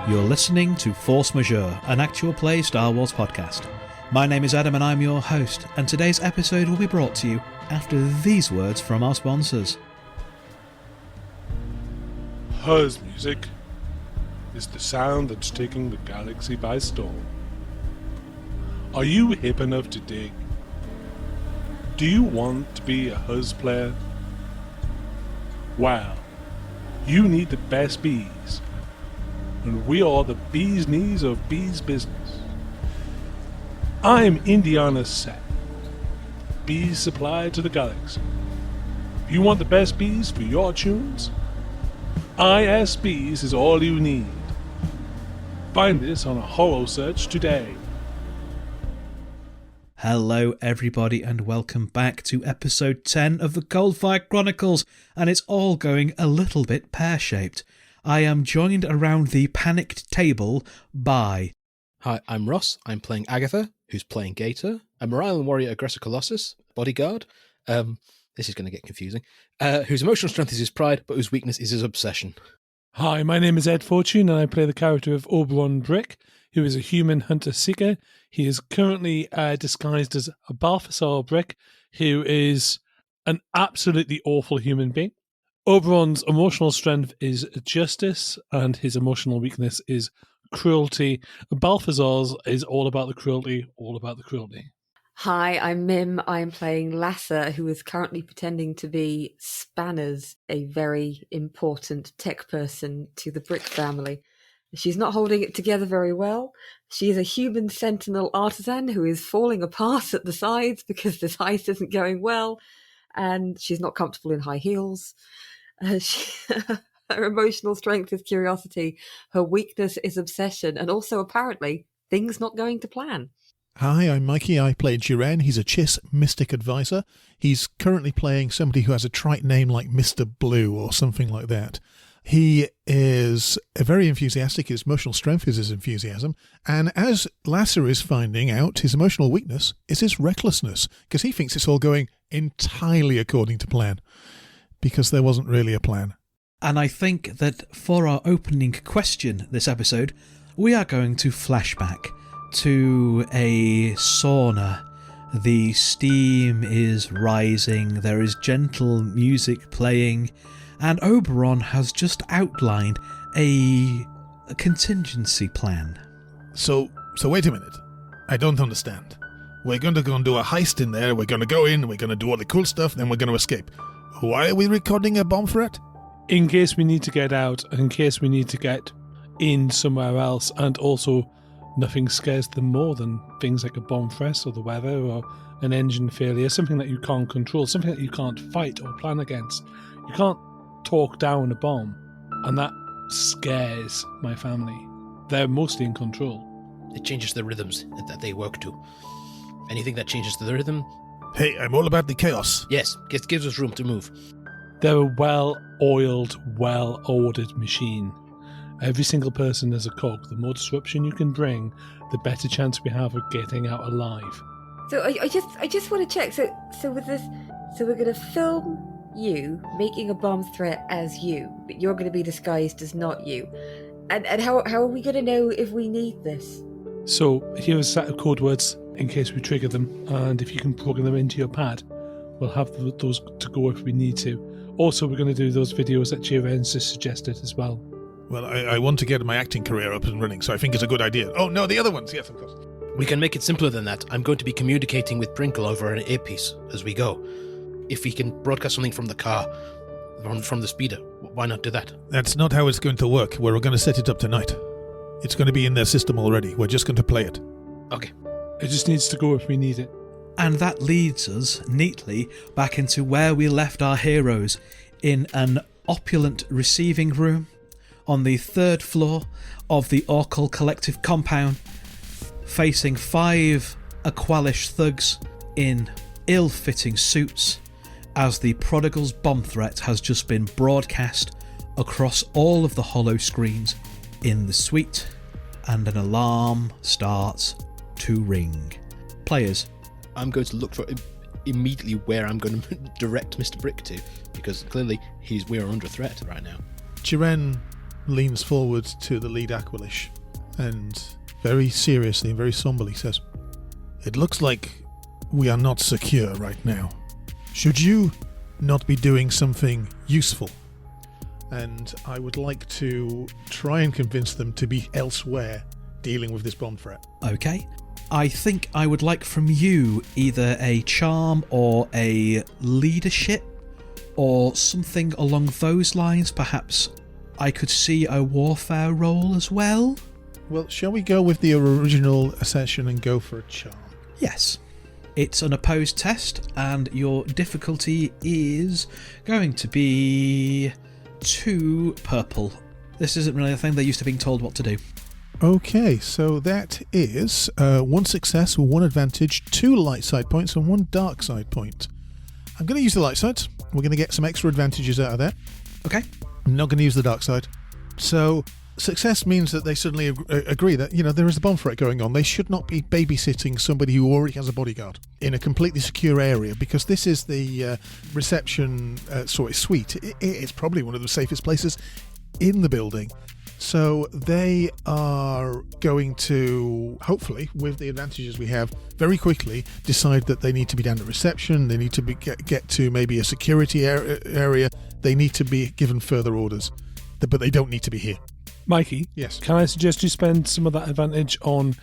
You're listening to Force Majeure, an actual play Star Wars podcast. My name is Adam and I'm your host, and today's episode will be brought to you after these words from our sponsors. Hers music is the sound that's taking the galaxy by storm. Are you hip enough to dig? Do you want to be a Huz player? Well, you need the best bees, and we are the bee's knees of bees business. I'm Indiana Set, bees supplied to the galaxy. You want the best bees for your tunes? IS Bees is all you need. Find this on a holo search today. Hello everybody and welcome back to episode 10 of the Coldfire Chronicles, and it's all going a little bit pear-shaped. I am joined around the panicked table by... Hi, I'm Ross. I'm playing Agatha, who's playing Gator, a Morale Warrior Aggressor Colossus, bodyguard. This is going to get confusing. Whose emotional strength is his pride, but whose weakness is his obsession. Hi, my name is Ed Fortune, and I play the character of Auberyn Brick, who is a human hunter-seeker. He is currently disguised as a Balthasar Brick, who is an absolutely awful human being. Oberon's emotional strength is justice, and his emotional weakness is cruelty. Balthasar's is all about the cruelty, all about the cruelty. Hi, I'm Mim. I'm playing Lassa, who is currently pretending to be Spanners, a very important tech person to the Brick family. She's not holding it together very well. She is a human sentinel artisan who is falling apart at the sides because this heist isn't going well, and she's not comfortable in high heels. Her emotional strength is curiosity. Her weakness is obsession, and also apparently things not going to plan. Hi, I'm Mikey. I play Jiren. He's a Chiss mystic advisor. He's currently playing somebody who has a trite name like Mr. Blue or something like that. He is very enthusiastic. His emotional strength is his enthusiasm. And as Lasser is finding out, his emotional weakness is his recklessness, because he thinks it's all going entirely according to plan, because there wasn't really a plan. And I think that for our opening question this episode, we are going to flashback to a sauna. The steam is rising, there is gentle music playing, and Auberyn has just outlined a contingency plan. So wait a minute. I don't understand. We're going to go and do a heist in there, we're going to go in, we're going to do all the cool stuff, then we're going to escape. Why are we recording a bomb threat? In case we need to get out, and in case we need to get in somewhere else, and also nothing scares them more than things like a bomb threat or the weather or an engine failure, something that you can't control, something that you can't fight or plan against. You can't talk down a bomb, and that scares my family. They're mostly in control. It changes the rhythms that they work to. Anything that changes the rhythm... Hey, I'm all about the chaos. Yes, gives us room to move. They're a well-oiled, well-ordered machine. Every single person is a cog. The more disruption you can bring, the better chance we have of getting out alive. So I just want to check. So with this, so we're going to film you making a bomb threat as you, but you're going to be disguised as not you. And how are we going to know if we need this? So here are a set of code words in case we trigger them, and if you can program them into your pad, we'll have those to go if we need to. Also, we're going to do those videos that Jiren's just suggested as well. Well, I want to get my acting career up and running, so I think it's a good idea. Oh, no, the other ones. Yes, of course. We can make it simpler than that. I'm going to be communicating with Prinkle over an earpiece as we go. If we can broadcast something from the car, from the speeder, why not do that? That's not how it's going to work. We're going to set it up tonight. It's going to be in their system already. We're just going to play it. Okay. It just needs to go if we need it. And that leads us neatly back into where we left our heroes, in an opulent receiving room on the 3rd floor of the Orcal Collective compound, facing 5 Aqualish thugs in ill-fitting suits, as the Prodigal's bomb threat has just been broadcast across all of the holo screens in the suite, and an alarm starts to ring. Players, I'm going to look for immediately where I'm going to direct Mr. Brick to, because clearly we're under threat right now. Jiren leans forward to the lead Aquilish and very seriously and very somberly says, "It looks like we are not secure right now. Should you not be doing something useful?" And I would like to try and convince them to be elsewhere dealing with this bomb threat. Okay. I think I would like from you either a charm or a leadership or something along those lines. Perhaps I could see a warfare role as well. Well, shall we go with the original ascension and go for a charm? Yes. It's an opposed test, and your difficulty is going to be 2 purple. This isn't really a thing. They're used to being told what to do. Okay, so that is 1 success, 1 advantage, 2 light side points, and 1 dark side point. I'm going to use the light side. We're going to get some extra advantages out of that. Okay. I'm not going to use the dark side. So success means that they suddenly agree that, there is a bomb threat going on. They should not be babysitting somebody who already has a bodyguard in a completely secure area, because this is the reception sort of suite. It's probably one of the safest places in the building. So they are going to, hopefully, with the advantages we have, very quickly decide that they need to be down at reception, they need to get to maybe a security area, they need to be given further orders, but they don't need to be here. Mikey, yes. Can I suggest you spend some of that advantage on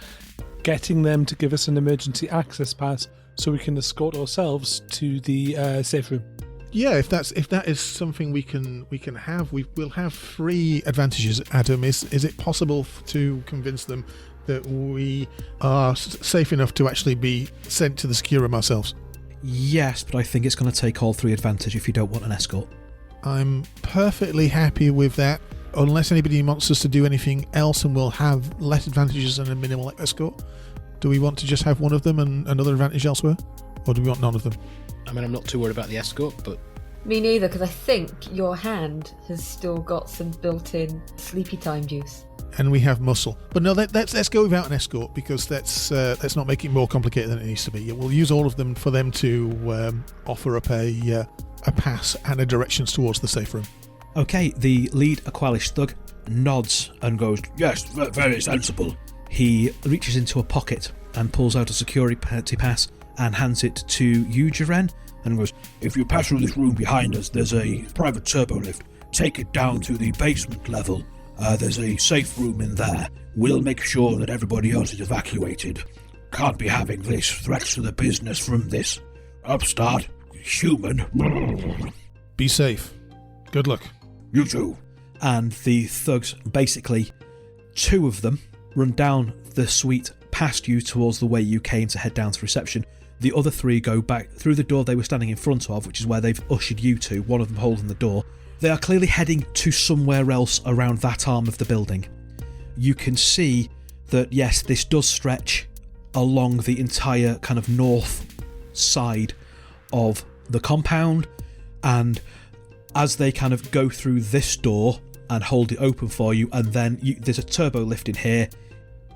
getting them to give us an emergency access pass so we can escort ourselves to the safe room? Yeah, if that is something we can have, we'll have 3 advantages. Adam, is it possible to convince them that we are safe enough to actually be sent to the secure room ourselves? Yes, but I think it's going to take all 3 advantage if you don't want an escort. I'm perfectly happy with that, unless anybody wants us to do anything else, and we'll have less advantages and a minimal escort. Do we want to just have one of them and another advantage elsewhere? Or do we want none of them? I mean, I'm not too worried about the escort, but... Me neither, because I think your hand has still got some built-in sleepy time juice. And we have muscle. But no, let's go without an escort, because let's not make it more complicated than it needs to be. We'll use all of them for them to offer up a pass and a directions towards the safe room. Okay, the lead Aqualish thug nods and goes, "Yes, very sensible." He reaches into a pocket and pulls out a security pass and hands it to you, Jiren, and goes, "If you pass through this room behind us, there's a private turbo lift. Take it down to the basement level. There's a safe room in there. We'll make sure that everybody else is evacuated. Can't be having this threats to the business from this upstart human." Be safe. Good luck. "You too." And the thugs, basically 2 of them, run down the suite past you towards the way you came to head down to reception. The other 3 go back through the door they were standing in front of, which is where they've ushered you to, one of them holding the door. They are clearly heading to somewhere else around that arm of the building. You can see that, yes, this does stretch along the entire kind of north side of the compound, and as they kind of go through this door and hold it open for you, and then there's a turbo lift in here.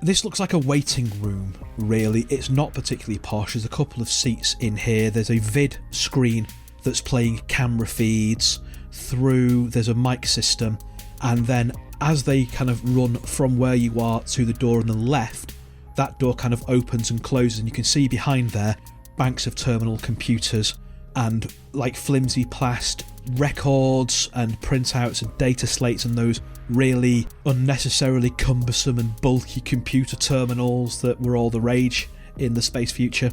This looks like a waiting room, really. It's not particularly posh. There's a couple of seats in here. There's a vid screen that's playing camera feeds through. There's a mic system. And then as they kind of run from where you are to the door on the left, that door kind of opens and closes, and you can see behind there banks of terminal computers and like flimsy plast records and printouts and data slates and those really unnecessarily cumbersome and bulky computer terminals that were all the rage in the space future.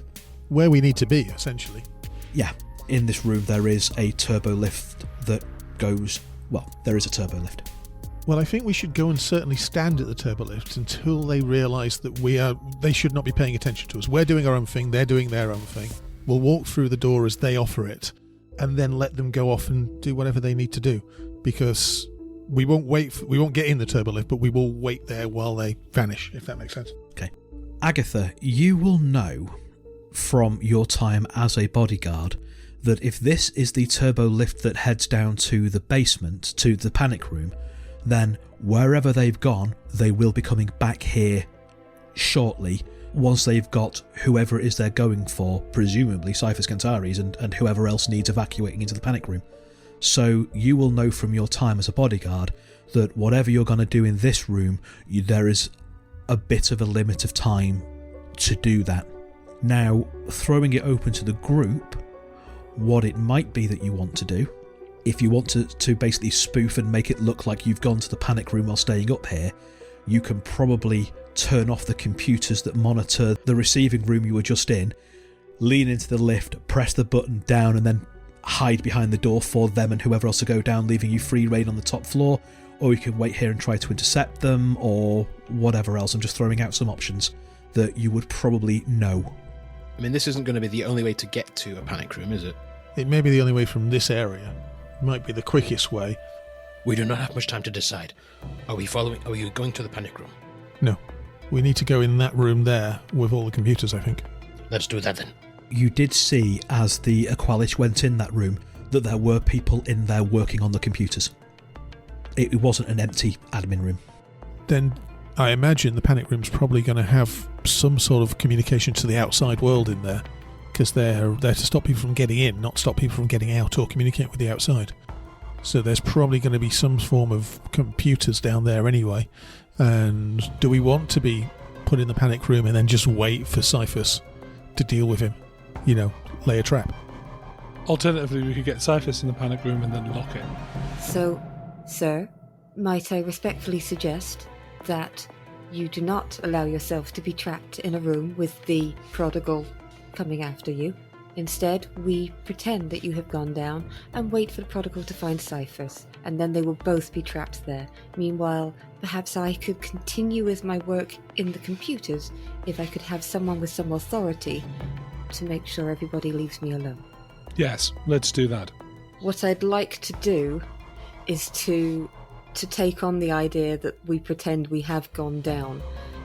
Where we need to be, essentially. Yeah, in this room there is a turbo lift that goes... Well, there is a turbo lift. Well, I think we should go and certainly stand at the turbo lift until they realise that they should not be paying attention to us. We're doing our own thing, they're doing their own thing. We'll walk through the door as they offer it, and then let them go off and do whatever they need to do, because we won't get in the turbo lift, but we will wait there while they vanish, if that makes sense. Okay. Agatha, you will know from your time as a bodyguard that if this is the turbo lift that heads down to the basement, to the panic room, then wherever they've gone, they will be coming back here shortly once they've got whoever it is they're going for, presumably Cypher Scantaris and whoever else needs evacuating into the panic room. So you will know from your time as a bodyguard that whatever you're going to do in this room, there is a bit of a limit of time to do that. Now, throwing it open to the group, what it might be that you want to do, if you want to basically spoof and make it look like you've gone to the panic room while staying up here, you can probably turn off the computers that monitor the receiving room you were just in, lean into the lift, press the button down, and then hide behind the door for them and whoever else to go down, leaving you free reign on the top floor. Or you can wait here and try to intercept them, or whatever else. I'm just throwing out some options that you would probably know. I mean, this isn't going to be the only way to get to a panic room, is it? It may be the only way from this area. It might be the quickest way. We do not have much time to decide. Are we going to the panic room? No. We need to go in that room there with all the computers, I think. Let's do that then. You did see, as the Aqualish went in that room, that there were people in there working on the computers. It wasn't an empty admin room. Then I imagine the panic room's probably going to have some sort of communication to the outside world in there, because they're there to stop people from getting in, not stop people from getting out or communicate with the outside. So there's probably going to be some form of computers down there anyway. And do we want to be put in the panic room and then just wait for Cyphus to deal with him? You know, lay a trap. Alternatively, we could get Cyphus in the panic room and then lock it. So, sir, might I respectfully suggest that you do not allow yourself to be trapped in a room with the prodigal coming after you. Instead, we pretend that you have gone down and wait for the prodigal to find Cyphus, and then they will both be trapped there. Meanwhile, perhaps I could continue with my work in the computers if I could have someone with some authority to make sure everybody leaves me alone. Yes, let's do that. What I'd like to do is to take on the idea that we pretend we have gone down.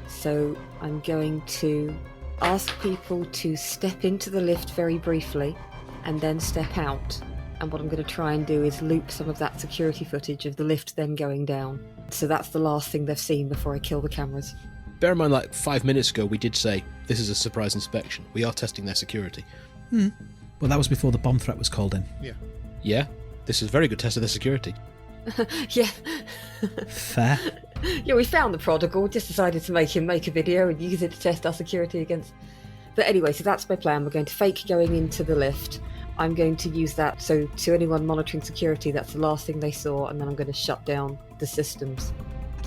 So I'm going to ask people to step into the lift very briefly and then step out. And what I'm going to try and do is loop some of that security footage of the lift then going down. So that's the last thing they've seen before I kill the cameras. Bear in mind, like 5 minutes ago, we did say this is a surprise inspection. We are testing their security. Well, that was before the bomb threat was called in. Yeah, this is a very good test of their security. Yeah. Fair. Yeah, we found the prodigal, just decided to make him make a video and use it to test our security against... But anyway, so that's my plan. We're going to fake going into the lift. I'm going to use that, so to anyone monitoring security, that's the last thing they saw, and then I'm going to shut down the systems.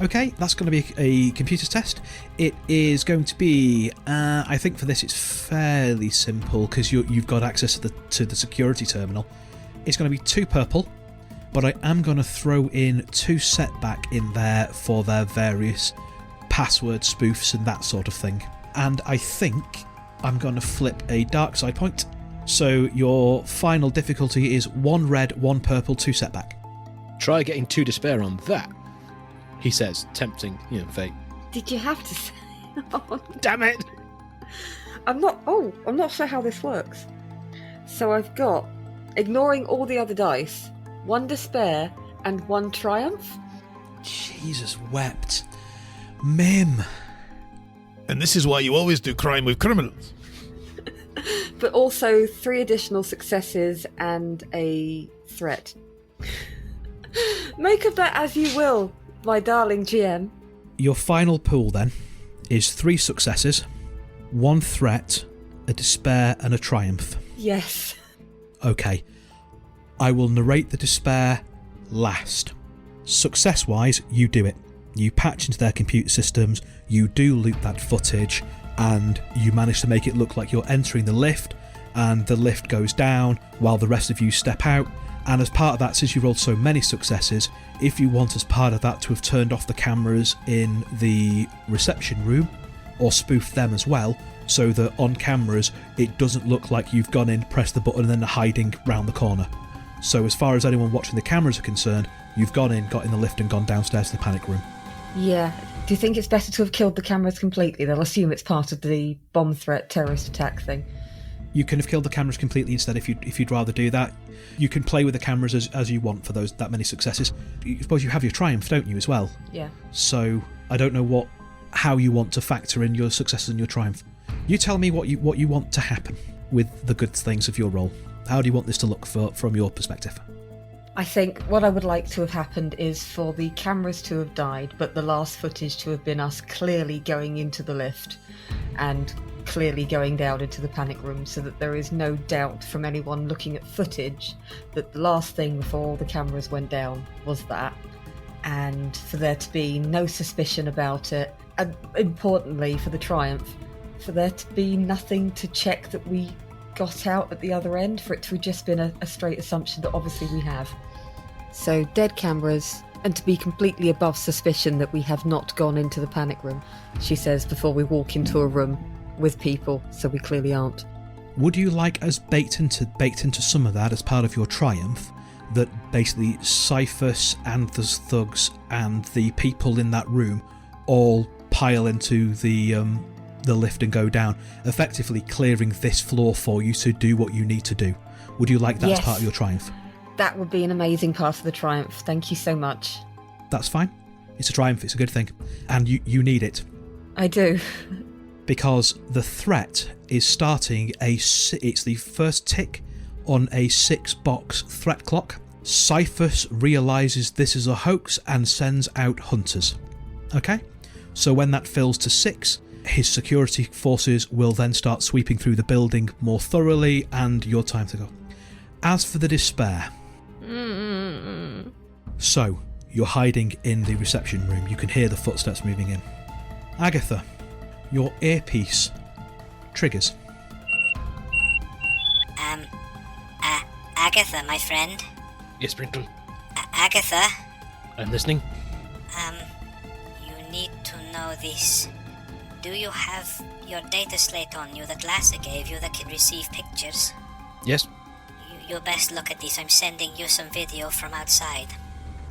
Okay, that's going to be a computers test. It is going to be, I think for this it's fairly simple, because you've got access to the security terminal. It's going to be 2 purple, but I am going to throw in 2 setback in there for their various password spoofs and that sort of thing. And I think I'm going to flip a dark side point. So your final difficulty is 1 red, 1 purple, 2 setback. Try getting 2 despair on that, he says, tempting, fate. Did you have to say... Oh, Damn it! I'm not sure how this works. So I've got, ignoring all the other dice, 1 despair and 1 triumph. Jesus wept. Mim. And this is why you always do crime with criminals. But also 3 additional successes and a threat. Make of that as you will, my darling GM. Your final pool then is 3 successes, 1 threat, a despair and a triumph. Yes. Okay. I will narrate the despair last. Success-wise, you do it. You patch into their computer systems, you do loop that footage, and you manage to make it look like you're entering the lift, and the lift goes down while the rest of you step out. And as part of that, since you rolled so many successes, if you want as part of that to have turned off the cameras in the reception room, or spoof them as well, so that on cameras it doesn't look like you've gone in, pressed the button and then are hiding round the corner. So as far as anyone watching the cameras are concerned, you've gone in, got in the lift and gone downstairs to the panic room. Yeah. Do you think it's better to have killed the cameras completely? They'll assume it's part of the bomb threat terrorist attack thing. You can have killed the cameras completely instead if you'd rather do that. You can play with the cameras as you want for that many successes. I suppose you have your triumph, don't you, as well? Yeah. So I don't know how you want to factor in your successes and your triumph. You tell me what you want to happen with the good things of your role. How do you want this to look from your perspective? I think what I would like to have happened is for the cameras to have died, but the last footage to have been us clearly going into the lift and clearly going down into the panic room, so that there is no doubt from anyone looking at footage that the last thing before all the cameras went down was that, and for there to be no suspicion about it, and importantly for the triumph, for there to be nothing to check that we got out at the other end, for it to have just been a straight assumption that obviously we have. So dead cameras, and to be completely above suspicion that we have not gone into the panic room, she says before we walk into a room with people, so we clearly aren't. Would you like us baked into some of that as part of your triumph, that basically Cyphus and the thugs and the people in that room all pile into the lift and go down, effectively clearing this floor for you to do what you need to do? Would you like that as part of your triumph? That would be an amazing part of the triumph. Thank you so much. That's fine. It's a triumph, it's a good thing. And you need it. I do. Because the threat is starting it's the first tick on a 6-box threat clock. Cyphus realises this is a hoax and sends out hunters. Okay? So when that fills to 6, his security forces will then start sweeping through the building more thoroughly, and your time to go. As for the despair... So, you're hiding in the reception room. You can hear the footsteps moving in. Agatha, your earpiece triggers. Agatha, my friend. Yes, Sprinkle. Agatha. I'm listening. You need to know this. Do you have your data slate on you that Lasser gave you that can receive pictures? Yes. You best look at this. I'm sending you some video from outside.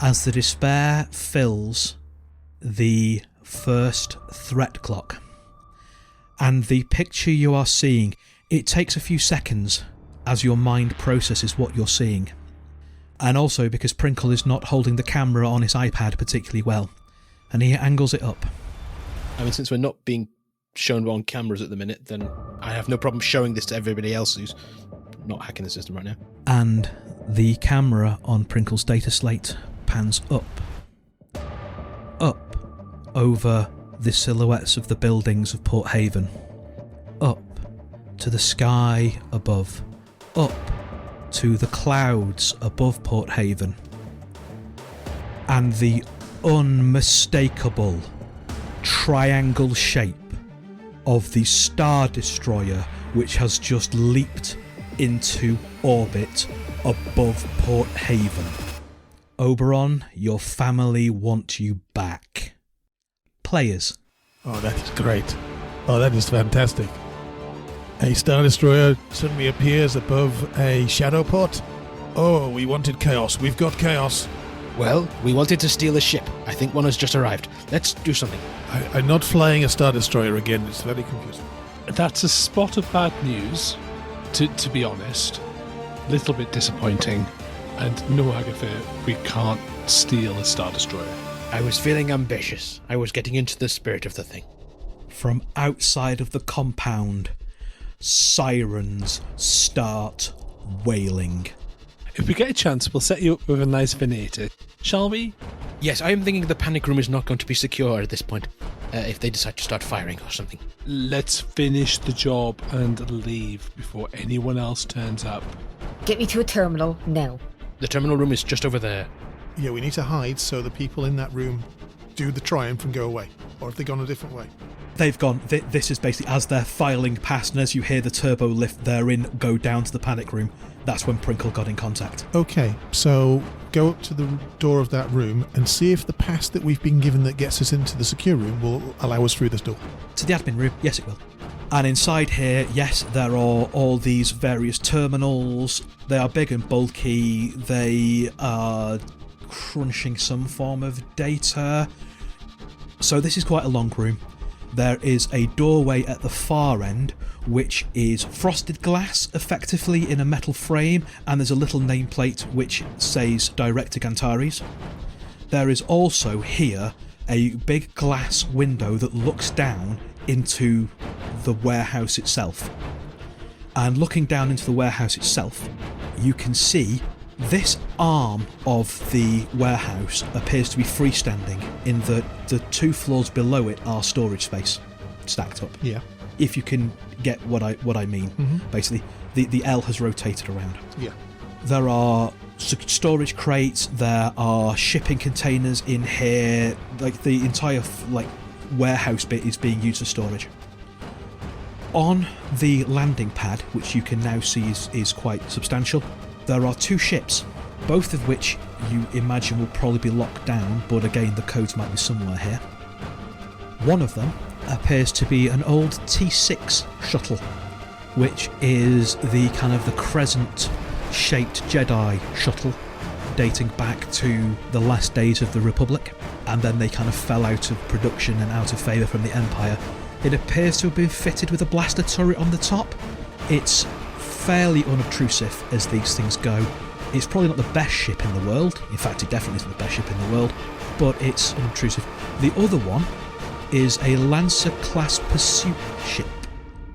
As the despair fills the first threat clock, and the picture you are seeing, it takes a few seconds as your mind processes what you're seeing. And also because Prinkle is not holding the camera on his iPad particularly well, and he angles it up. I mean, since we're not being shown on cameras at the minute, then I have no problem showing this to everybody else who's not hacking the system right now. And the camera on Prinkle's data slate pans up over the silhouettes of the buildings of Port Haven, up to the sky above, up to the clouds above Port Haven, and the unmistakable triangle shape of the Star Destroyer which has just leaped into orbit above Port Haven. Auberyn, your family want you back. Players. Oh, that is great. Oh, that is fantastic. A Star Destroyer suddenly appears above a shadow port. Oh, we wanted chaos. We've got chaos. Well, we wanted to steal a ship. I think one has just arrived. Let's do something. I'm not flying a Star Destroyer again. It's very confusing. That's a spot of bad news, to be honest. Little bit disappointing. And no, Agatha, we can't steal a Star Destroyer. I was feeling ambitious. I was getting into the spirit of the thing. From outside of the compound, sirens start wailing. If we get a chance, we'll set you up with a nice Venator, shall we? Yes, I am thinking the panic room is not going to be secure at this point, if they decide to start firing or something. Let's finish the job and leave before anyone else turns up. Get me to a terminal now. The terminal room is just over there. Yeah, we need to hide so the people in that room do the triumph and go away. Or have they gone a different way? They've gone, this is basically as they're filing past, and as you hear the turbo lift they're in go down to the panic room, that's when Prinkle got in contact. Okay, so go up to the door of that room and see if the pass that we've been given that gets us into the secure room will allow us through this door. To the admin room, yes it will. And inside here, yes, there are all these various terminals. They are big and bulky. They are crunching some form of data. So this is quite a long room. There is a doorway at the far end, which is frosted glass, effectively in a metal frame, and there's a little nameplate which says Direct to Gantaris. There is also here a big glass window that looks down into the warehouse itself. And looking down into the warehouse itself, you can see This arm of the warehouse appears to be freestanding in that the 2 floors below it are storage space stacked up. Yeah. If you can get what I mean. Basically, the L has rotated around. Yeah. There are storage crates, there are shipping containers in here, like the entire warehouse bit is being used for storage. On the landing pad, which you can now see is quite substantial, there are 2 ships, both of which you imagine will probably be locked down, but again the codes might be somewhere here. One of them appears to be an old T6 shuttle, which is the kind of the crescent-shaped Jedi shuttle dating back to the last days of the Republic, and then they kind of fell out of production and out of favour from the Empire. It appears to have been fitted with a blaster turret on the top. It's fairly unobtrusive as these things go. It's probably not the best ship in the world. In fact, it definitely isn't the best ship in the world, but it's unobtrusive. The other one is a Lancer-class pursuit ship,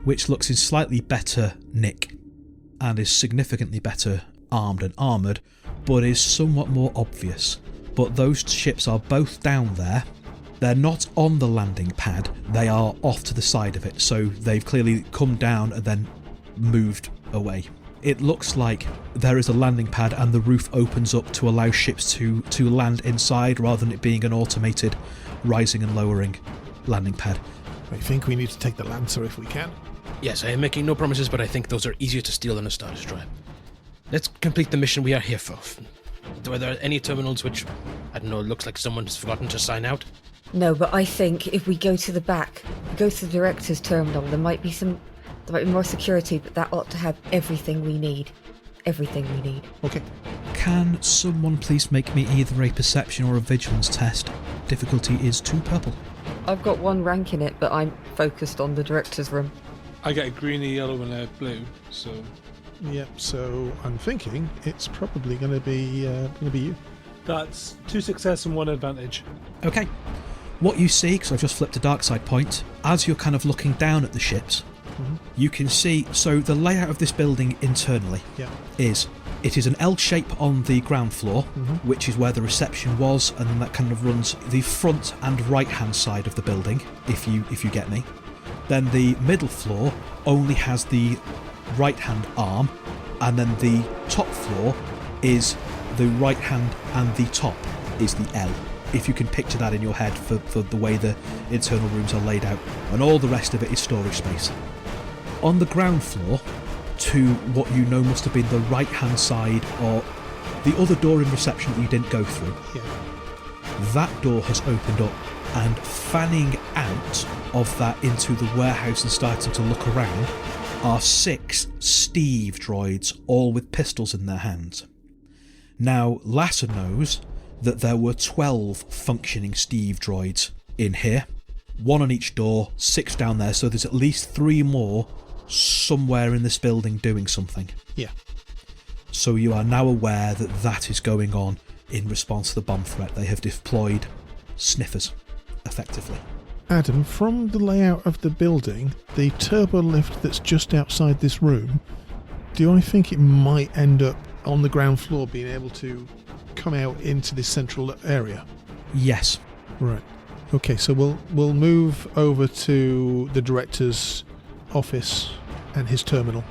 which looks in slightly better nick and is significantly better armed and armoured, but is somewhat more obvious. But those ships are both down there. They're not on the landing pad, they are off to the side of it, so they've clearly come down and then moved away. It looks like there is a landing pad and the roof opens up to allow ships to land inside rather than it being an automated rising and lowering landing pad. I think we need to take the Lancer if we can. Yes, I am making no promises, but I think those are easier to steal than a Star Destroyer. Let's complete the mission we are here for. Are there any terminals which, I don't know, looks like someone's forgotten to sign out? No, but I think if we go to the back, go to the director's terminal, there might be more security, but that ought to have everything we need. Everything we need. Okay. Can someone please make me either a perception or a vigilance test? Difficulty is 2 purple. I've got 1 rank in it, but I'm focused on the director's room. I get a green, a yellow, and a blue. So Yep, so I'm thinking it's probably going to be you. that's 2 success and 1 advantage. Okay. What you see, because I've just flipped a dark side point, as you're kind of looking down at the ships, you can see, so the layout of this building internally is, it is an L shape on the ground floor, which is where the reception was, and then that kind of runs the front and right hand side of the building, if you get me. Then the middle floor only has the right hand arm, and then the top floor is the right hand and the top is the L, if you can picture that in your head for the way the internal rooms are laid out, and all the rest of it is storage space. On the ground floor, to what you know must have been the right hand side or the other door in reception that you didn't go through, that door has opened up, and fanning out of that into the warehouse and starting to look around are 6 Steve droids, all with pistols in their hands. Now, Lasser knows that there were 12 functioning Steve droids in here, 1 on each door, 6 down there, so there's at least 3 more somewhere in this building doing something. Yeah. So you are now aware that that is going on in response to the bomb threat. They have deployed sniffers, effectively. Adam, from the layout of the building, the turbo lift that's just outside this room, do I think it might end up on the ground floor being able to come out into this central area? Yes. Right. Okay, so we'll move over to the director's office and his terminal.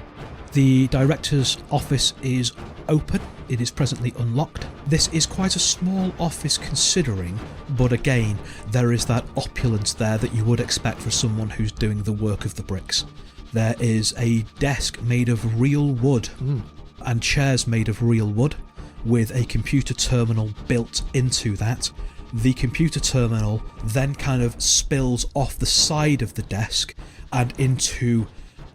The director's office is open. It is presently unlocked. This is quite a small office considering, but again, there is that opulence there that you would expect for someone who's doing the work of the bricks. There is a desk made of real wood and chairs made of real wood with a computer terminal built into that. The computer terminal then kind of spills off the side of the desk and into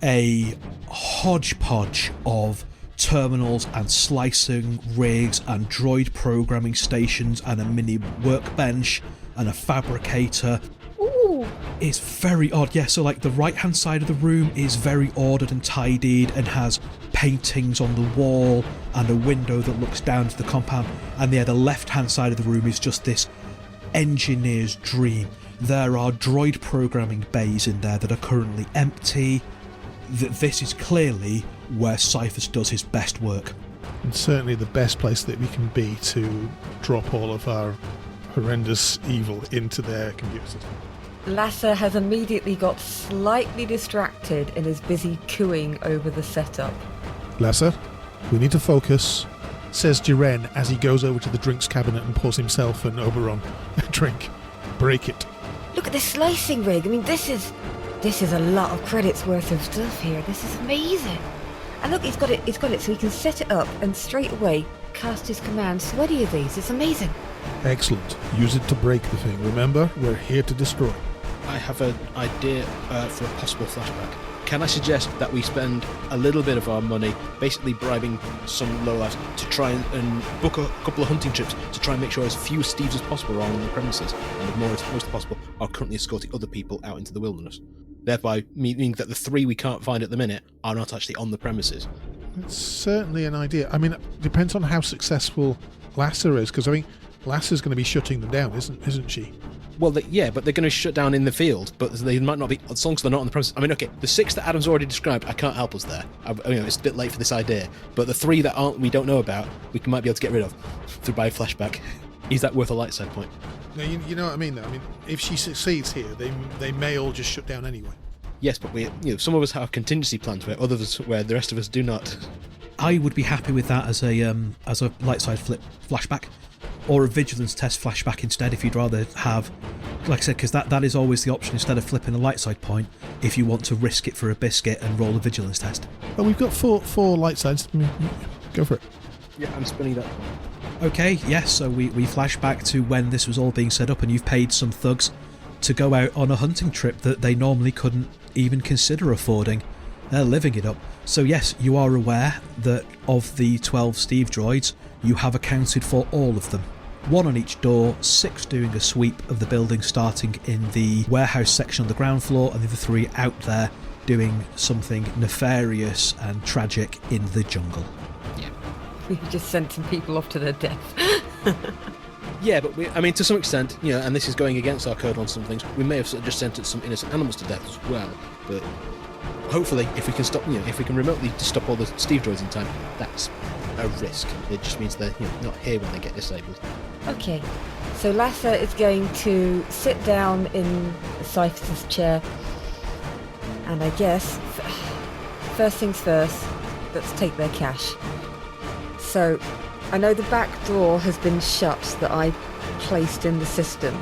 a hodgepodge of terminals and slicing rigs and droid programming stations and a mini workbench and a fabricator. Ooh! It's very odd, yeah, so like the right hand side of the room is very ordered and tidied and has paintings on the wall and a window that looks down to the compound, and yeah, the left hand side of the room is just this engineer's dream. There are droid programming bays in there that are currently empty. This is clearly where Cyphers does his best work. And certainly the best place that we can be to drop all of our horrendous evil into their computer system. Lasser has immediately got slightly distracted and is busy cooing over the setup. Lasser, we need to focus, says Jiren as he goes over to the drinks cabinet and pours himself and Auberyn a drink. Break it. Look at this slicing rig. I mean, this is a lot of credits worth of stuff here. This is amazing. And look, he's got it so he can set it up and straight away cast his commands to any of these. It's amazing. Excellent. Use it to break the thing. Remember, we're here to destroy. I have an idea for a possible flashback. Can I suggest that we spend a little bit of our money basically bribing some lowlifes to try and book a couple of hunting trips to try and make sure as few Steves as possible are on the premises, and the more as possible are currently escorting other people out into the wilderness, thereby meaning that the 3 we can't find at the minute are not actually on the premises. It's certainly an idea. I mean, it depends on how successful Lasser is, because I mean, Lasser's going to be shutting them down, isn't she? Well, but they're going to shut down in the field, but they might not be, as long as they're not on the premises. I mean, okay, the 6 that Adam's already described, I can't help us there. It's a bit late for this idea, but the 3 that we don't know about, we might be able to get rid of through by flashback. Is that worth a light side point? No, you know what I mean, though. I mean, if she succeeds here, they may all just shut down anyway. Yes, but some of us have contingency plans where the rest of us do not. I would be happy with that as a light side flip flashback, or a vigilance test flashback instead, if you'd rather have, like I said, because that is always the option instead of flipping a light side point, if you want to risk it for a biscuit and roll a vigilance test. But we've got four light sides. I mean, go for it. Yeah, I'm spinning that. Okay, yes, so we flash back to when this was all being set up and you've paid some thugs to go out on a hunting trip that they normally couldn't even consider affording. They're living it up. So yes, you are aware that of the 12 Steve droids, you have accounted for all of them. 1 on each door, 6 doing a sweep of the building starting in the warehouse section on the ground floor, and the other 3 out there doing something nefarious and tragic in the jungle. Yeah. We just sent some people off to their death. Yeah, but to some extent, and this is going against our code on some things, we may have sort of just sent some innocent animals to death as well, but hopefully if we can stop, if we can remotely stop all the Steve droids in time, that's a risk. It just means they're not here when they get disabled. Okay, so Lasser is going to sit down in Cyphus' chair, and I guess, first things first, let's take their cash. So, I know the back door has been shut that I placed in the system.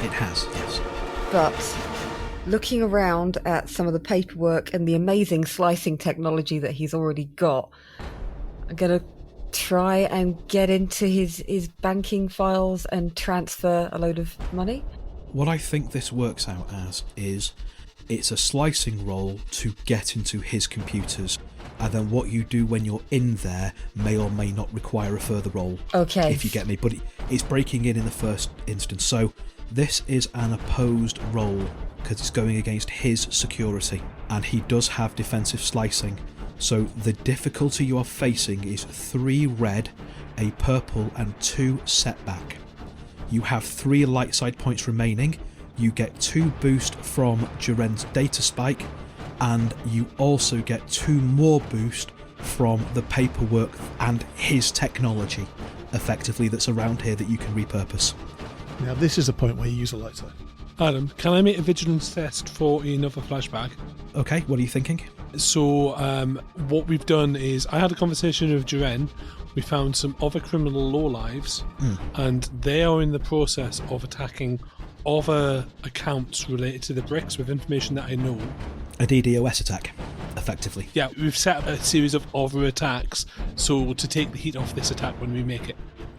It has, yes. But looking around at some of the paperwork and the amazing slicing technology that he's already got, I'm going to try and get into his banking files and transfer a load of money. What I think this works out as is it's a slicing roll to get into his computers, and then what you do when you're in there may or may not require a further roll. Okay. If you get me, but it's breaking in the first instance. So this is an opposed roll because it's going against his security, and he does have defensive slicing. So the difficulty you are facing is 3 red, a purple, and 2 setback. You have 3 light side points remaining. You get 2 boost from Jiren's data spike, and you also get 2 more boost from the paperwork and his technology, effectively, that's around here that you can repurpose. Now this is a point where you use a light side. Adam, can I make a vigilance test for another flashback? Okay, what are you thinking? So what we've done is I had a conversation with Jiren. We found some other criminal lowlives, and they are in the process of attacking other accounts related to the bricks with information that I know. A DDoS attack, effectively. Yeah, we've set up a series of other attacks so to take the heat off this attack when we make it.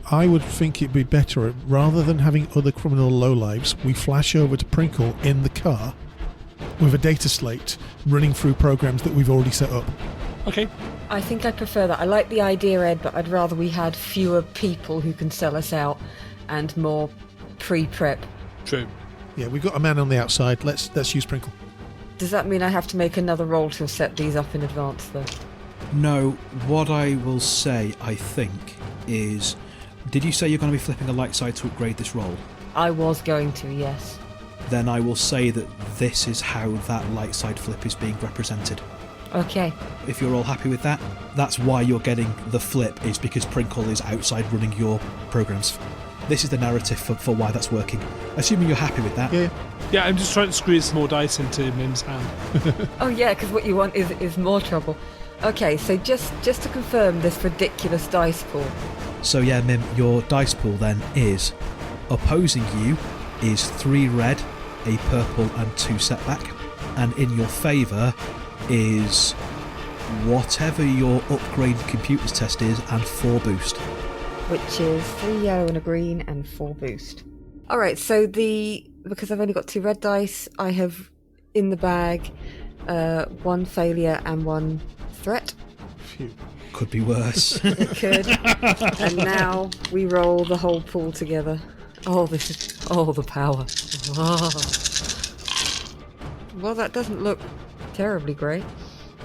I would think it'd be better, rather than having other criminal lowlives, we flash over to Prinkle in the car with a data slate running through programs that we've already set up. Okay. I think I prefer that. I like the idea, Ed, but I'd rather we had fewer people who can sell us out and more pre-prep. True. Yeah, we've got a man on the outside. Let's use Prinkle. Does that mean I have to make another roll to set these up in advance, though? No, what I will say, I think, is... Did you say you're going to be flipping a light side to upgrade this roll? I was going to, yes. Then I will say that this is how that light side flip is being represented. Okay. If you're all happy with that, that's why you're getting the flip, is because Prinkle is outside running your programs. This is the narrative for why that's working. Assuming you're happy with that. Yeah. Yeah, I'm just trying to squeeze some more dice into Mim's hand. Oh yeah, because what you want is more trouble. Okay, so just to confirm this ridiculous dice pool. So yeah, Mim, your dice pool then is opposing you is 3 red, a purple and 2 setback. And in your favour is whatever your upgraded computers test is and 4 boost. Which is 3 yellow and a green and 4 boost. Alright, so because I've only got 2 red dice, I have in the bag 1 failure and 1 threat. Phew. Could be worse. It could. And now we roll the whole pool together. Oh, the power. Oh. Well, that doesn't look terribly great,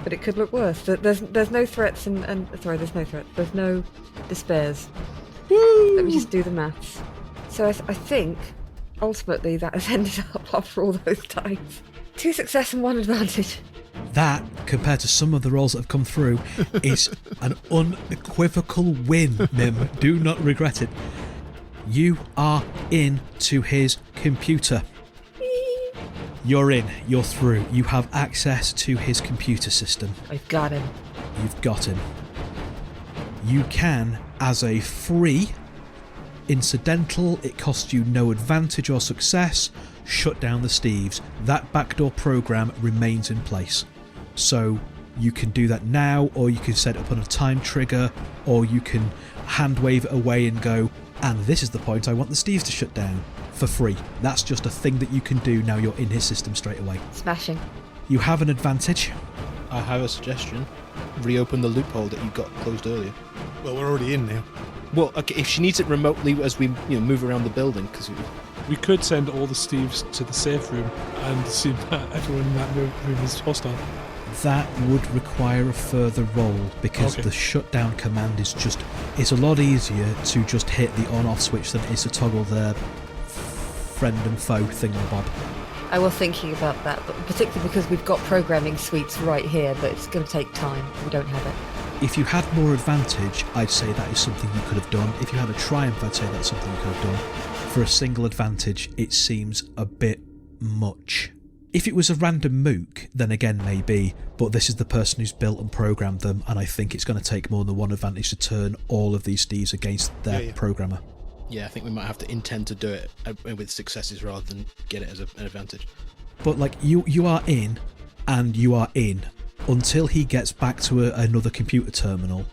but it could look worse. There's no threats and sorry, there's no threats. There's no despairs. Woo! Let me just do the maths. So I think ultimately that has ended up after all those dice. 2 success and 1 advantage. That, compared to some of the rolls that have come through, is an unequivocal win, Mim. Do not regret it. You are in to his computer. You're in. You're through. You have access to his computer system. I've got him. You've got him. You can, as a free, incidental, it costs you no advantage or success, shut down the Steves. That backdoor program remains in place. So you can do that now, or you can set it up on a time trigger, or you can hand wave it away and go, and this is the point I want the Steves to shut down, for free. That's just a thing that you can do now you're in his system straight away. Smashing. You have an advantage. I have a suggestion. Reopen the loophole that you got closed earlier. Well, we're already in now. Well, okay, if she needs it remotely as we move around the building, because We could send all the Steves to the safe room and assume that everyone in that room is hostile. That would require a further roll, because Okay. the shutdown command is it's a lot easier to just hit the on-off switch than it is to toggle the friend and foe thingamabob. I was thinking about that, but particularly because we've got programming suites right here, but it's going to take time. We don't have it. If you had more advantage, I'd say that is something you could have done. If you had a triumph, I'd say that's something you could have done. For a single advantage, it seems a bit much. If it was a random mook, then again maybe, but this is the person who's built and programmed them, and I think it's going to take more than one advantage to turn all of these Steves against their programmer. yeah, I think we might have to intend to do it with successes rather than get it as an advantage. But like you are in, and you are in until he gets back to another computer terminal.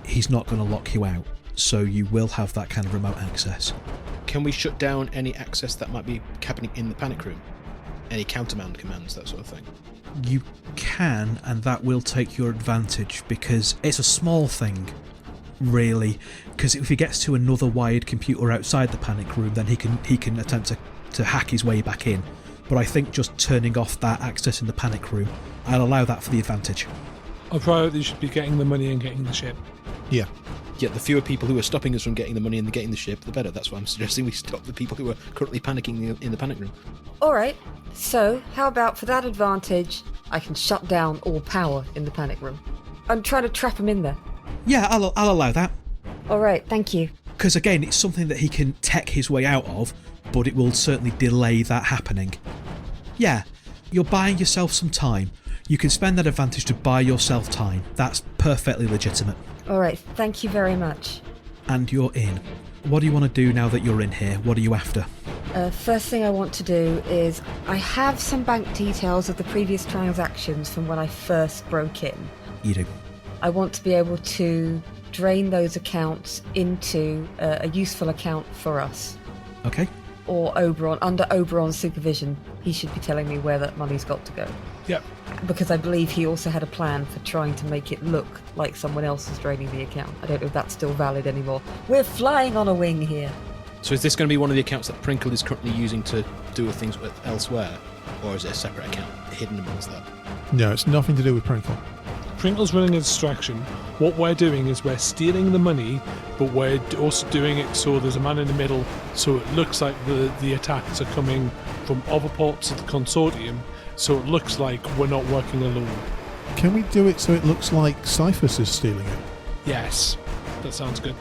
He's not going to lock you out, so you will have that kind of remote access. Can we shut down any access that might be happening in the panic room? Any countermand commands, that sort of thing? You can, and that will take your advantage, because it's a small thing, really. Because if he gets to another wired computer outside the panic room, then he can attempt to hack his way back in. But I think just turning off that access in the panic room, I'll allow that for the advantage. Our priority should be getting the money and getting the ship. Yeah. Yeah, the fewer people who are stopping us from getting the money and getting the ship, the better. That's why I'm suggesting we stop the people who are currently panicking in the panic room. Alright, so how about for that advantage, I can shut down all power in the panic room. I'm trying to trap him in there. Yeah, I'll allow that. Alright, thank you. Because again, it's something that he can tech his way out of, but it will certainly delay that happening. Yeah, you're buying yourself some time. You can spend that advantage to buy yourself time. That's perfectly legitimate. Alright, thank you very much. And you're in. What do you want to do now that you're in here? What are you after? First thing I want to do is, I have some bank details of the previous transactions from when I first broke in. You do. I want to be able to drain those accounts into a useful account for us. Okay. Or Auberyn, under Auberyn's supervision, he should be telling me where that money's got to go. Yep. Because I believe he also had a plan for trying to make it look like someone else is draining the account. I don't know if that's still valid anymore. We're flying on a wing here. So is this going to be one of the accounts that Prinkle is currently using to do things with elsewhere? Or is it a separate account hidden amongst that? No, it's nothing to do with Prinkle. Prinkle's running a distraction. What we're doing is we're stealing the money, but we're also doing it so there's a man in the middle, so it looks like the attacks are coming from other parts of the consortium, so it looks like we're not working alone. Can we do it so it looks like Cyphus is stealing it? Yes, that sounds good.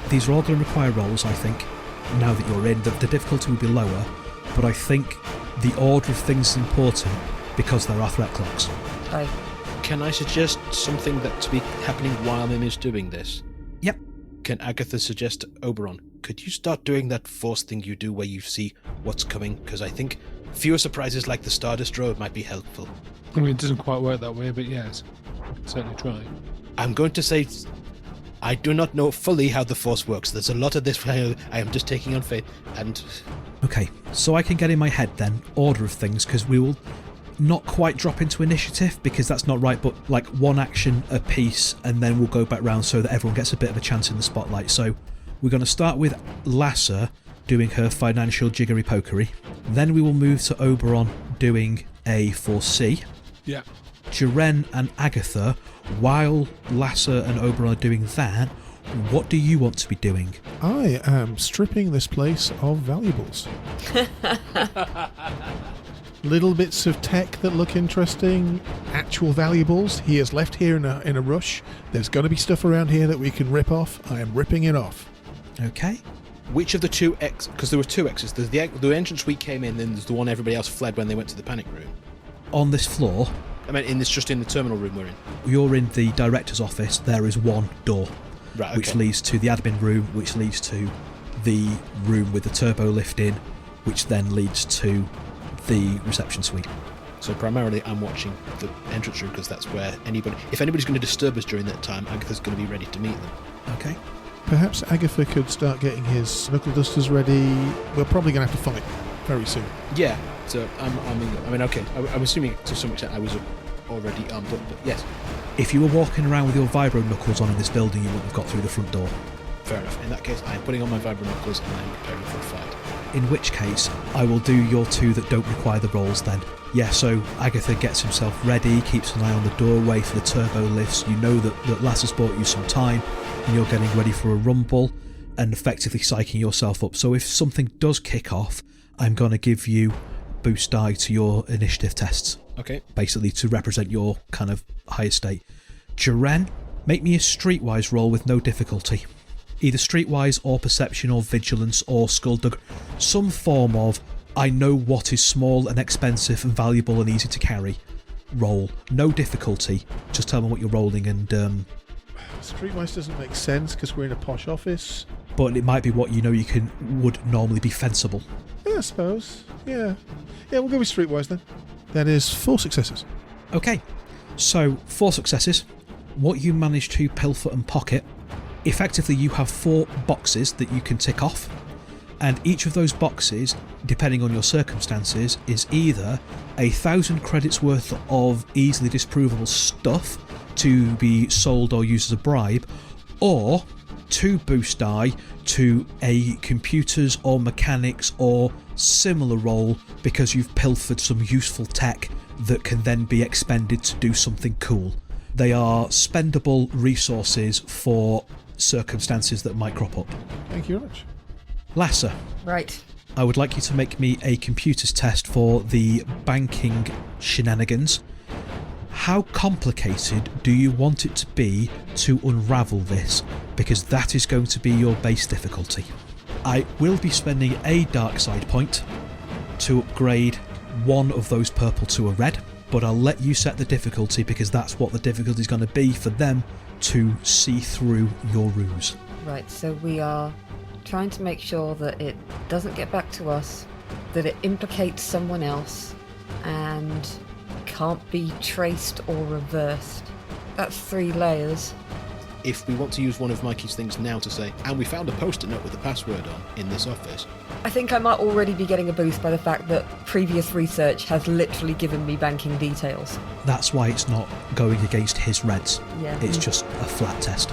These are all going to require rolls, I think. Now that you're in, the difficulty will be lower, but I think the order of things is important because there are threat clocks. Aye. Can I suggest something that to be happening while Mim is doing this? Yep. Can Agatha suggest Auberyn, could you start doing that force thing you do where you see what's coming? Because I think fewer surprises like the Star Destroyer might be helpful. I mean, it doesn't quite work that way, but yes, I can certainly try. I'm going to say I do not know fully how the force works. There's a lot of this I am just taking on faith, and... Okay, so I can get in my head then, order of things, because we will not quite drop into initiative, because that's not right, but like one action a piece, and then we'll go back round so that everyone gets a bit of a chance in the spotlight. So we're going to start with Lasser doing her financial jiggery pokery. Then we will move to Auberyn doing a foresee. Yeah. Jiren and Agatha, while Lasser and Auberyn are doing that, what do you want to be doing? I am stripping this place of valuables. Little bits of tech that look interesting, actual valuables. He is left here in a rush. There's going to be stuff around here that we can rip off. I am ripping it off. Okay. Which of the two because there were two exits. There's the entrance we came in, then there's the one everybody else fled when they went to the panic room. On this floor, I mean, just in the terminal room we're in. you're in the director's office. There is one door, Right, okay. which leads to the admin room, which leads to the room with the turbo lift in, which then leads to the reception suite. So primarily I'm watching the entrance room because that's where if anybody's going to disturb us during that time, Agatha's going to be ready to meet them. Okay. Perhaps Agatha could start getting his knuckle dusters ready. We're probably going to have to fight very soon. Yeah. So I mean, okay. I'm assuming to some extent I was already armed up, but yes, If you were walking around with your vibro knuckles on in this building, you wouldn't have got through the front door. fair enough. In that case, I'm putting on my vibro knuckles and I'm preparing for a fight. In which case, I will do your two that don't require the rolls then. Yeah, so Agatha gets himself ready, keeps an eye on the doorway for the turbo lifts. You know that Lasser's bought you some time, and you're getting ready for a rumble, and effectively psyching yourself up. So if something does kick off, I'm going to give you boost die to your initiative tests. Okay. Basically to represent your kind of higher state. Jiren, make me a streetwise roll with no difficulty. Either streetwise or perception or vigilance or skullduggery. Some form of, I know what is small and expensive and valuable and easy to carry. Roll. No difficulty. Just tell me what you're rolling and... Streetwise doesn't make sense because we're in a posh office. but it might be what you know would normally be fensible. Yeah, I suppose. Yeah, we'll go with streetwise then. That is 4 successes. Okay, so 4 successes. What you manage to pilfer and pocket, effectively you have 4 boxes that you can tick off, and each of those boxes, depending on your circumstances, is either 1,000 credits worth of easily disprovable stuff to be sold or used as a bribe, or 2 boost die to a computers or mechanics or similar role because you've pilfered some useful tech that can then be expended to do something cool. They are spendable resources for circumstances that might crop up. Thank you very much. Lasser, Right. I would like you to make me a computers test for the banking shenanigans. How complicated do you want it to be to unravel this? Because that is going to be your base difficulty. I will be spending a dark side point to upgrade one of those purple to a red, but I'll let you set the difficulty because that's what the difficulty is going to be for them to see through your ruse. Right, so we are trying to make sure that it doesn't get back to us, that it implicates someone else, and can't be traced or reversed. That's 3 layers. If we want to use one of Mikey's things now to say, and we found a post-it note with the password on in this office. I think I might already be getting a boost by the fact that previous research has literally given me banking details. That's why it's not going against his reds. Yeah. It's just a flat test.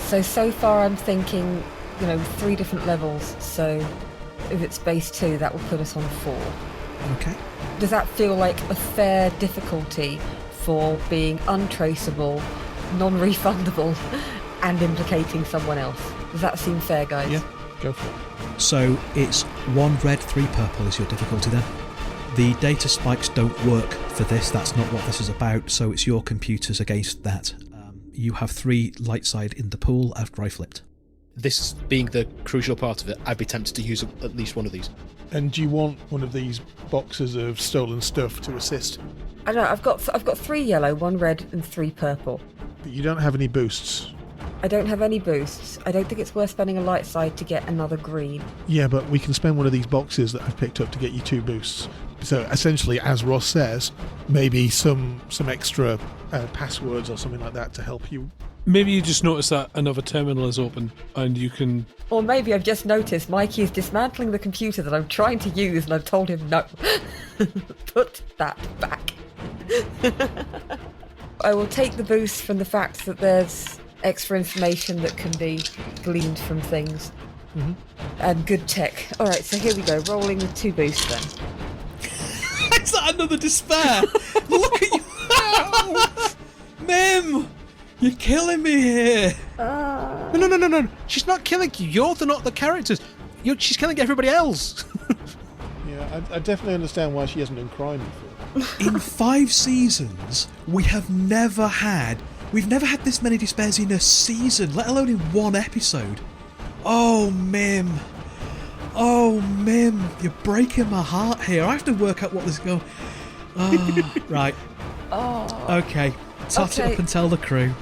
So far I'm thinking, 3 different levels, so if it's base 2, that will put us on 4. Okay. Does that feel like a fair difficulty for being untraceable, non-refundable, and implicating someone else? Does that seem fair, guys? Yeah, go for it. So it's 1 red, 3 purple is your difficulty then? The data spikes don't work for this. That's not what this is about. So it's your computers against that. You have 3 light side in the pool after I flipped. This being the crucial part of it, I'd be tempted to use at least one of these. And do you want one of these boxes of stolen stuff to assist? I don't know, I've got 3 yellow, 1 red and 3 purple. But you don't have any boosts. I don't have any boosts. I don't think it's worth spending a light side to get another green. Yeah, but we can spend one of these boxes that I've picked up to get you 2 boosts. So essentially, as Ross says, maybe some extra passwords or something like that to help you. Maybe you just notice that another terminal is open and you can... Or maybe I've just noticed Mikey is dismantling the computer that I'm trying to use and I've told him no. Put that back. I will take the boost from the fact that there's extra information that can be gleaned from things. Mm-hmm. And good tech. Alright, so here we go. Rolling with 2 boosts then. Is that another despair? Look at you! Mim! You're killing me here! No. She's not killing you. You're not the characters. She's killing everybody else. Yeah, I definitely understand why she hasn't done crime before. In 5 seasons, we've never had this many despairs in a season, let alone in 1 episode. Oh, Mim. You're breaking my heart here. I have to work out what this is going. Oh, right. Oh. Okay. Tot it up and tell the crew.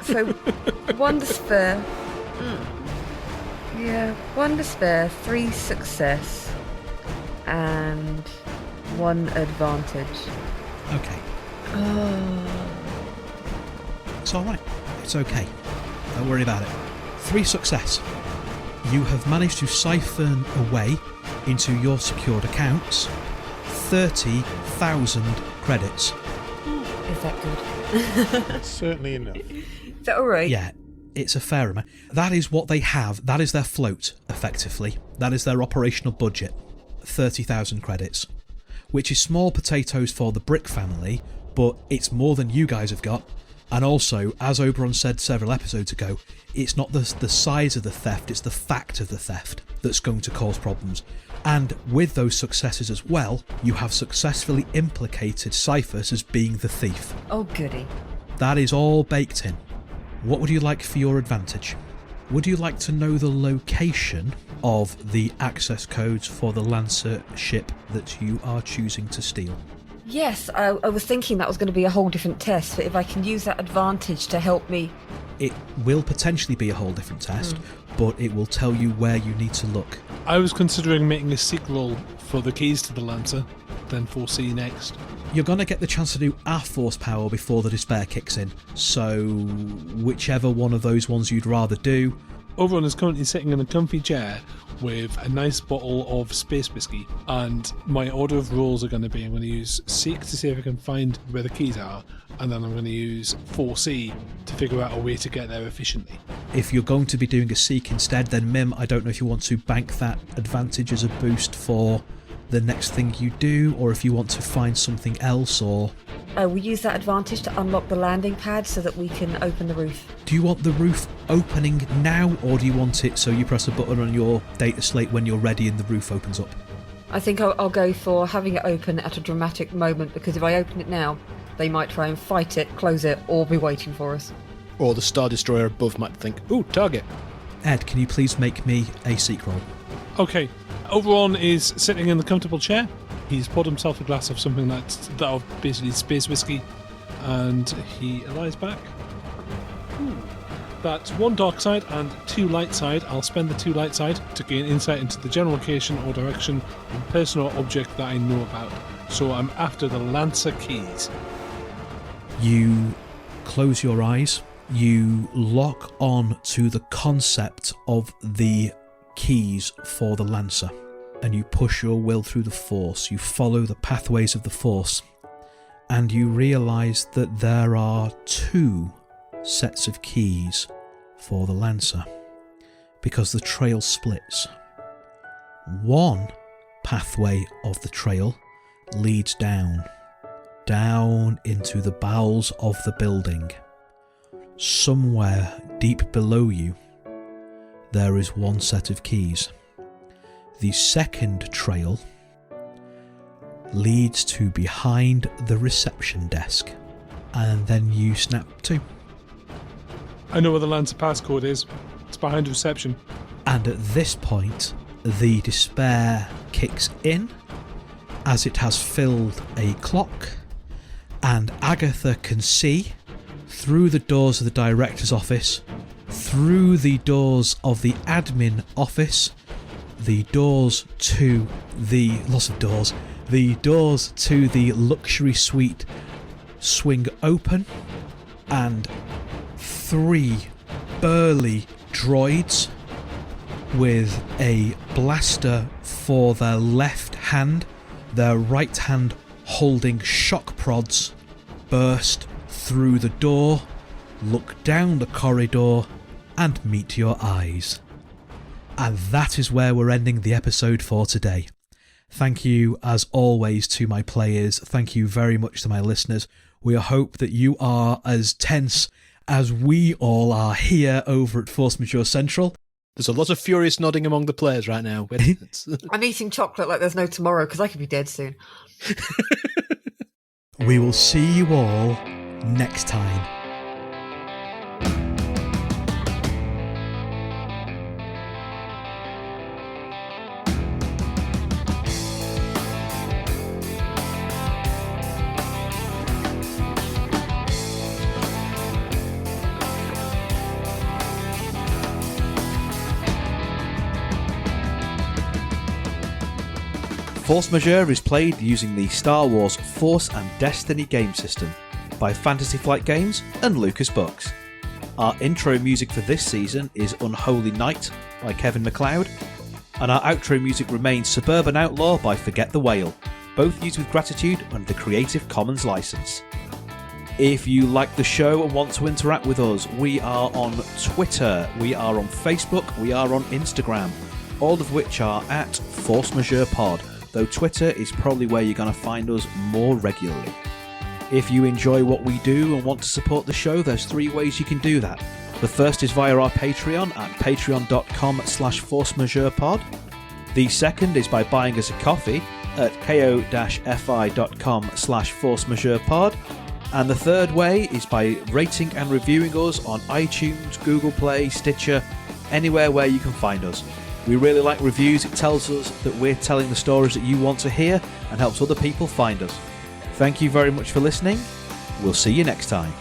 So, 1 despair. Yeah, 1 despair, 3 success, and 1 advantage. Okay. It's alright. It's okay. Don't worry about it. 3 success. You have managed to siphon away into your secured accounts 30,000 credits. Is that good? That's certainly enough. Is that alright? Yeah, it's a fair amount. That is what they have. That is their float, effectively. That is their operational budget. 30,000 credits. Which is small potatoes for the Brick family, but it's more than you guys have got. And also, as Auberyn said several episodes ago, it's not the size of the theft, it's the fact of the theft that's going to cause problems. And with those successes as well, you have successfully implicated Cyphers as being the thief. Oh, goody. That is all baked in. What would you like for your advantage? Would you like to know the location of the access codes for the Lancer ship that you are choosing to steal? Yes, I was thinking that was going to be a whole different test, but if I can use that advantage to help me... It will potentially be a whole different test, but it will tell you where you need to look. I was considering making a seek roll for the keys to the Lancer, then foresee next. You're going to get the chance to do a force power before the despair kicks in, so whichever one of those ones you'd rather do. Auberyn is currently sitting in a comfy chair with a nice bottle of space whiskey, and my order of rolls are going to be I'm going to use seek to see if I can find where the keys are, and then I'm going to use foresee to figure out a way to get there efficiently. If you're going to be doing a seek instead, then Mim, I don't know if you want to bank that advantage as a boost for the next thing you do, or if you want to find something else, or... we use that advantage to unlock the landing pad so that we can open the roof. Do you want the roof opening now, or do you want it so you press a button on your data slate when you're ready and the roof opens up? I think I'll go for having it open at a dramatic moment, because if I open it now, they might try and fight it, close it, or be waiting for us. Or the Star Destroyer above might think, ooh, target. Ed, can you please make me a seek roll? Okay, Auberyn is sitting in the comfortable chair. He's poured himself a glass of something that of basically space whiskey, and he lies back. That's 1 dark side and 2 light side. I'll spend the 2 light side to gain insight into the general location or direction of person or object that I know about. So I'm after the Lancer keys. You close your eyes. You lock on to the concept of the keys for the Lancer, and you push your will through the Force. You follow the pathways of the Force, and you realise that there are 2 sets of keys for the Lancer, because the trail splits. One pathway of the trail leads down into the bowels of the building. Somewhere deep below you, there is 1 set of keys. The second trail leads to behind the reception desk. And then you snap to. I know where the Lancer passcode is. It's behind reception. And at this point, the despair kicks in as it has filled a clock, and Agatha can see through the doors of the director's office, through the doors of the admin office, the doors to the luxury suite swing open, and 3 burly droids with a blaster for their left hand, their right hand holding shock prods, burst through the door, look down the corridor, and meet your eyes. And that is where we're ending the episode for today. Thank you, as always, to my players. Thank you very much to my listeners. We hope that you are as tense as we all are here over at Force Majeure Central. There's a lot of furious nodding among the players right now. I'm eating chocolate like there's no tomorrow because I could be dead soon. We will see you all next time. Force Majeure is played using the Star Wars Force and Destiny game system by Fantasy Flight Games and Lucas Books. Our intro music for this season is Unholy Night by Kevin MacLeod, and our outro music remains Suburban Outlaw by Forget the Whale, both used with gratitude under the Creative Commons license. If you like the show and want to interact with us, we are on Twitter, we are on Facebook, we are on Instagram, all of which are at Force Majeure Pod, though Twitter is probably where you're going to find us more regularly. If you enjoy what we do and want to support the show, there's 3 ways you can do that. The first is via our Patreon at patreon.com/forcemajeurepod. The second is by buying us a coffee at ko-fi.com/forcemajeurepod. And the third way is by rating and reviewing us on iTunes, Google Play, Stitcher, anywhere where you can find us. We really like reviews. It tells us that we're telling the stories that you want to hear and helps other people find us. Thank you very much for listening. We'll see you next time.